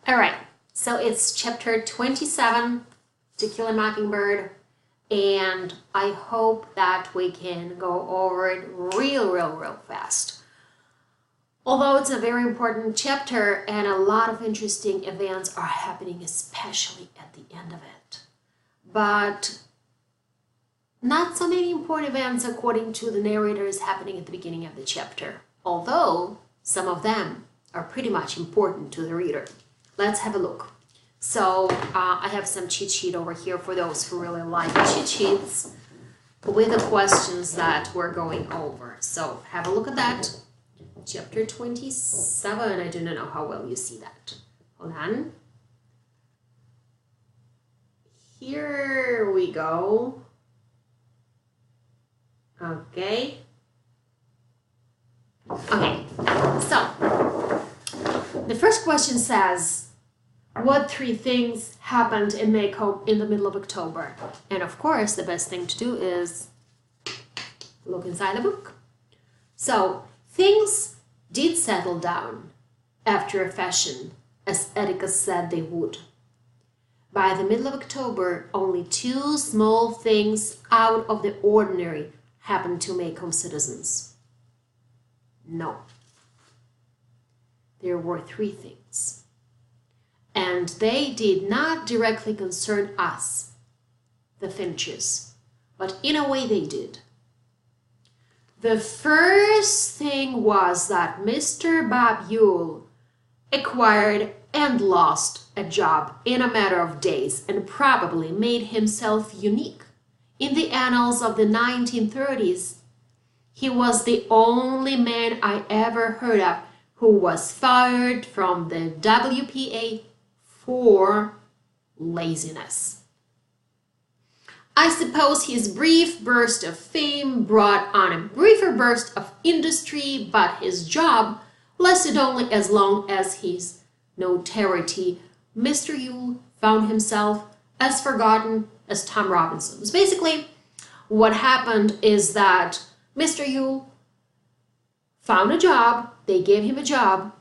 All right, so it's chapter 27, To Kill a Mockingbird, and I hope that we can go over it real fast. Although it's a very important chapter and a lot of interesting events are happening, especially at the end of it. But not so many important events according to the narrators happening at the beginning of the chapter, although some of them are pretty much important to the reader. Let's have a look. So I have some cheat sheet over here for those who really like cheat sheets with the questions that we're going over. So have a look at that. Chapter 27. I do not know how well you see that. Hold on. Here we go. Okay. Okay. So the first question says, what three things happened in Mako in the middle of October? And of course, the best thing to do is look inside the book. So things did settle down after a fashion, as Atticus said they would. By the middle of October, only two small things out of the ordinary happened to Macomb citizens. No. There were three things. And they did not directly concern us, the Finches, but in a way they did. The first thing was that Mr. Bob Yule acquired and lost a job in a matter of days and probably made himself unique. In the annals of the 1930s, he was the only man I ever heard of who was fired from the WPA for laziness. I suppose his brief burst of fame brought on a briefer burst of industry, but his job lasted only as long as his notoriety. Mr. Yule found himself as forgotten as Tom Robinson. So basically, what happened is that Mr. Yule found a job, they gave him a job,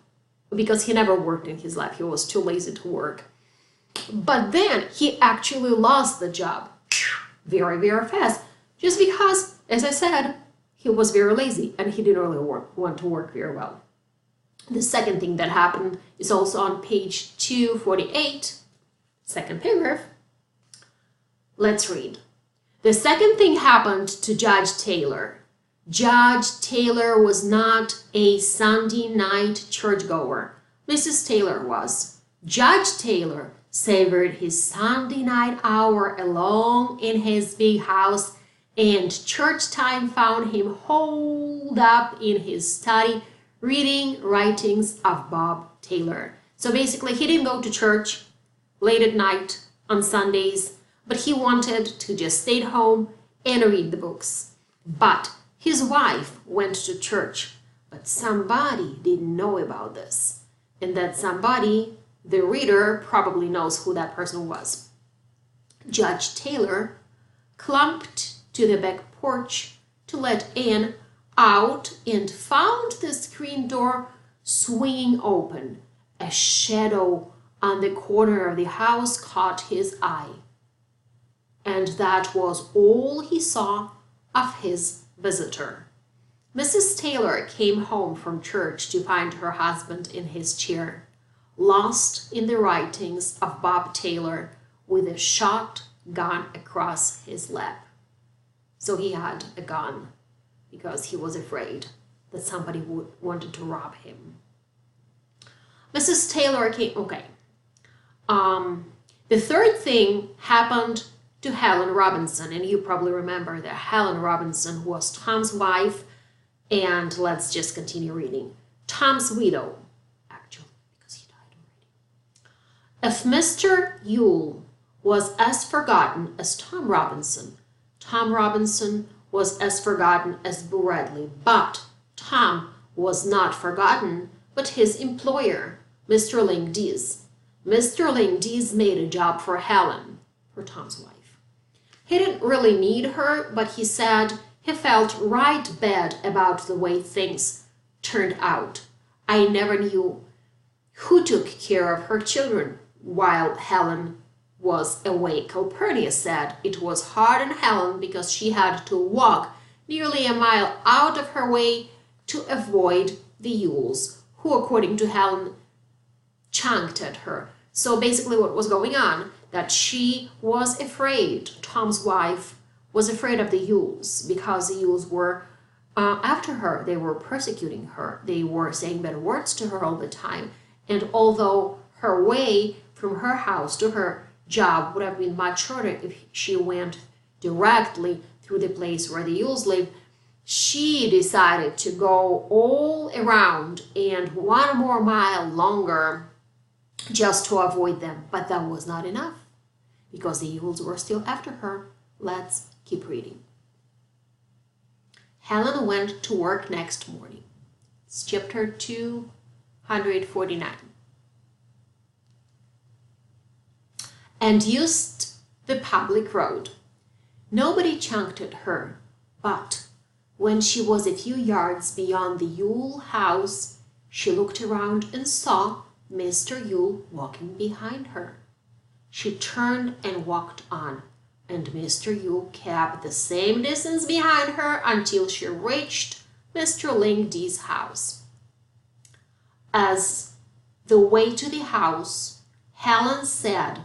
because he never worked in his life, he was too lazy to work. But then he actually lost the job very fast, just because, as I said, he was very lazy and he didn't really want to work very well. The second thing that happened is also on page 248, second paragraph. Let's read. The second thing happened to Judge Taylor. Judge Taylor was not a Sunday night churchgoer. Mrs. Taylor was. Judge Taylor savored his Sunday night hour alone in his big house, and church time found him holed up in his study reading writings of Bob Taylor. So basically, he didn't go to church late at night on Sundays, but he wanted to just stay at home and read the books. But his wife went to church, but somebody didn't know about this. And that somebody, the reader, probably knows who that person was. Judge Taylor clumped to the back porch to let Anne out and found the screen door swinging open. A shadow on the corner of the house caught his eye. And that was all he saw of his visitor. Mrs. Taylor came home from church to find her husband in his chair, lost in the writings of Bob Taylor with a shotgun across his lap. So he had a gun because he was afraid that somebody wanted to rob him. Mrs. Taylor came, okay. The third thing happened to Helen Robinson, and you probably remember that Helen Robinson was Tom's wife, and let's just continue reading. Tom's widow, actually, because he died already. If Mr. Yule was as forgotten as Tom Robinson was as forgotten as Bradley, but Tom was not forgotten, but his employer, Mr. Langdise. Mr. Langdise made a job for Helen, for Tom's wife. He didn't really need her, but he said he felt right bad about the way things turned out. I never knew who took care of her children while Helen was away? Calpurnius said it was hard on Helen because she had to walk nearly a mile out of her way to avoid the Yules, who, according to Helen, chunked at her. So basically what was going on, that she was afraid, Tom's wife was afraid of the Yules because the Yules were after her. They were persecuting her. They were saying bad words to her all the time. And although her way from her house to her job would have been much shorter if she went directly through the place where the Yules lived, she decided to go all around and 1 more mile longer just to avoid them. But that was not enough because the Yules were still after her. Let's keep reading. Helen went to work next morning. It's chapter 249. And used the public road. Nobody chunked at her, but when she was a few yards beyond the Yule house, she looked around and saw Mr. Yule walking behind her. She turned and walked on, and Mr. Yule kept the same distance behind her until she reached Mr. Lingdy's house. As the way to the house, Helen said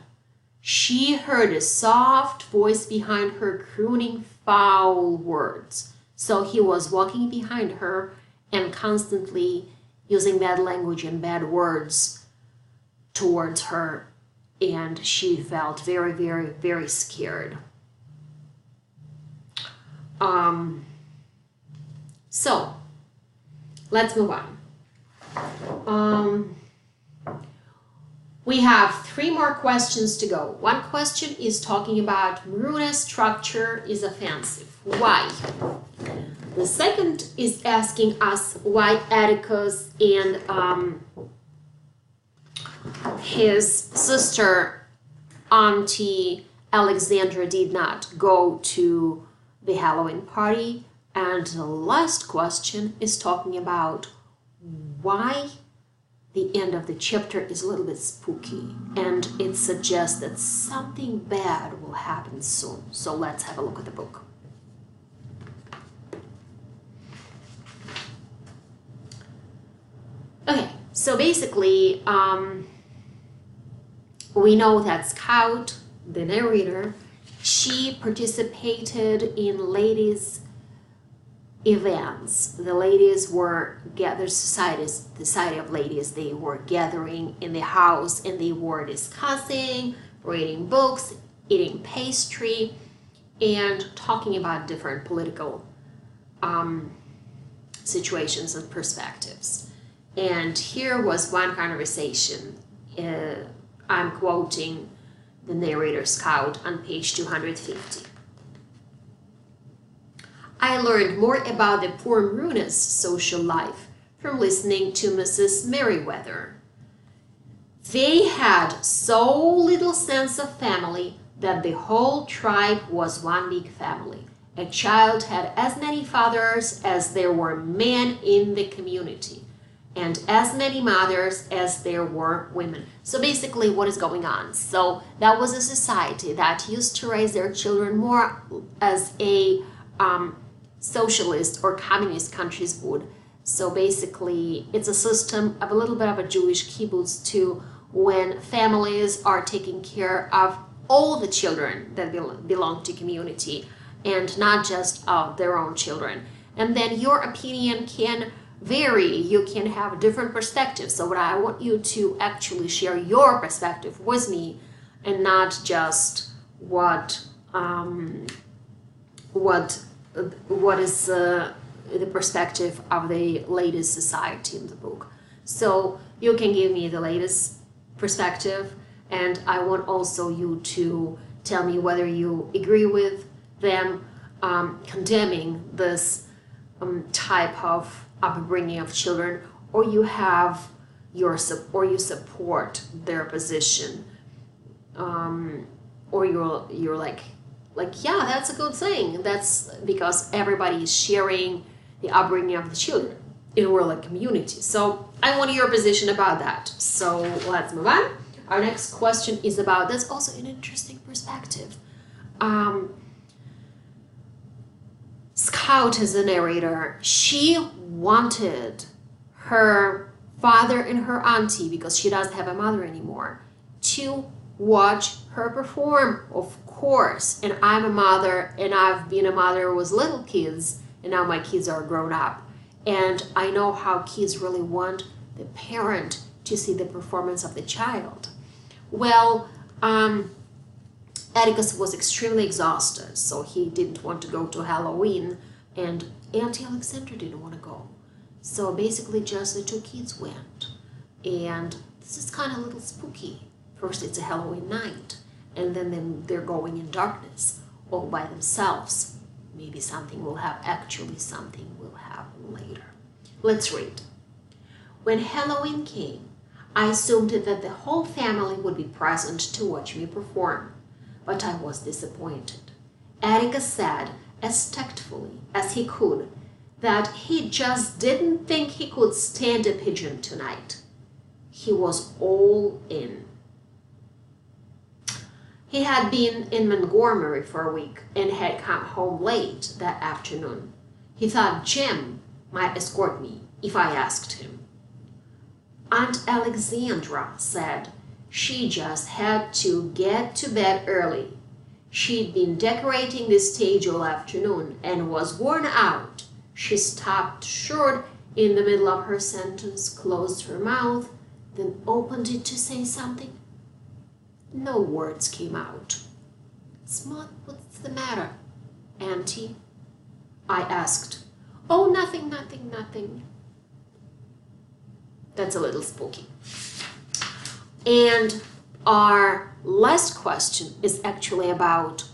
she heard a soft voice behind her crooning foul words. So he was walking behind her and constantly using bad language and bad words towards her, and she felt very, very, very scared. So let's move on. We have 3 more questions to go. One question is talking about Maruna's structure is offensive. Why? The second is asking us why Atticus and his sister Auntie Alexandra did not go to the Halloween party. And the last question is talking about why the end of the chapter is a little bit spooky, and it suggests that something bad will happen soon. So let's have a look at the book. Okay, so basically, we know that Scout, the narrator, she participated in ladies' events. The ladies were gathered, society of ladies, they were gathering in the house and they were discussing, reading books, eating pastry, and talking about different political situations and perspectives. And here was one conversation. I'm quoting the narrator Scout on page 250. I learned more about the poor Maruna's social life from listening to Mrs. Merriweather. They had so little sense of family that the whole tribe was one big family. A child had as many fathers as there were men in the community, and as many mothers as there were women. So basically what is going on? So that was a society that used to raise their children more as a socialist or communist countries would. So basically it's a system of a little bit of a Jewish kibbutz too, when families are taking care of all the children that belong to community and not just of their own children. And then your opinion can vary, you can have different perspectives. So what I want you to actually share your perspective with me and not just what is the perspective of the latest society in the book. So you can give me the latest perspective, and I want also you to tell me whether you agree with them condemning this type of upbringing of children, or you have you support their position, or you're like yeah, that's a good thing. That's because everybody is sharing the upbringing of the children. in rural communities. So I want your position about that. So let's move on. Our next question is about, that's also an interesting perspective. Scout is the narrator. She wanted her father and her auntie, because she doesn't have a mother anymore, to watch her perform, of course. And I'm a mother, and I've been a mother with little kids, and now my kids are grown up. And I know how kids really want the parent to see the performance of the child. Well, Atticus was extremely exhausted, so he didn't want to go to Halloween, and Auntie Alexandra didn't want to go. So basically just the two kids went. And this is kind of a little spooky. First it's a Halloween night, and then they're going in darkness all by themselves. Maybe something will happen. Actually, something will happen later. Let's read. When Halloween came, I assumed that the whole family would be present to watch me perform, but I was disappointed. Atticus said, as tactfully as he could, that he just didn't think he could stand a pigeon tonight. He was all in. He had been in Montgomery for a week and had come home late that afternoon. He thought Jim might escort me if I asked him. Aunt Alexandra said she just had to get to bed early. She'd been decorating the stage all afternoon and was worn out. She stopped short in the middle of her sentence, closed her mouth, then opened it to say something. No words came out. Spot, what's the matter, Auntie? I asked. Oh, nothing, nothing, nothing. That's a little spooky. And our last question is actually about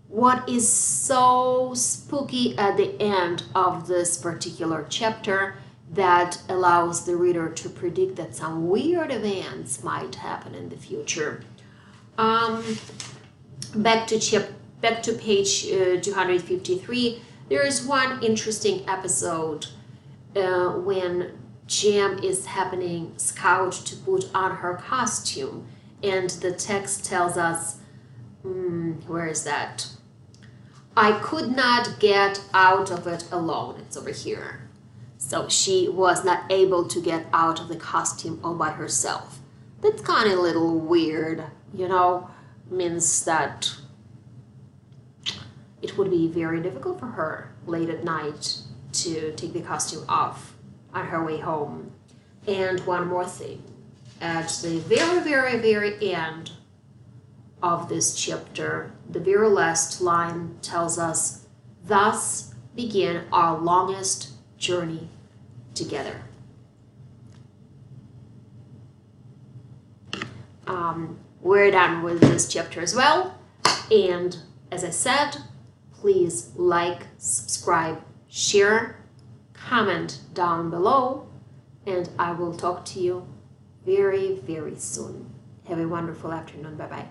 what is so spooky at the end of this particular chapter that allows the reader to predict that some weird events might happen in the future. Back to page 253, there is one interesting episode when Jam is helping Scout to put on her costume, and the text tells us, where is that? I could not get out of it alone. It's over here. So she was not able to get out of the costume all by herself. That's kind of a little weird, you know, means that it would be very difficult for her late at night to take the costume off on her way home. And one more thing, at the very, very, very end of this chapter, the very last line tells us, thus began our longest journey together. We're done with this chapter as well, and as I said, please like, subscribe, share, comment down below, and I will talk to you very, very soon. Have a wonderful afternoon. Bye-bye.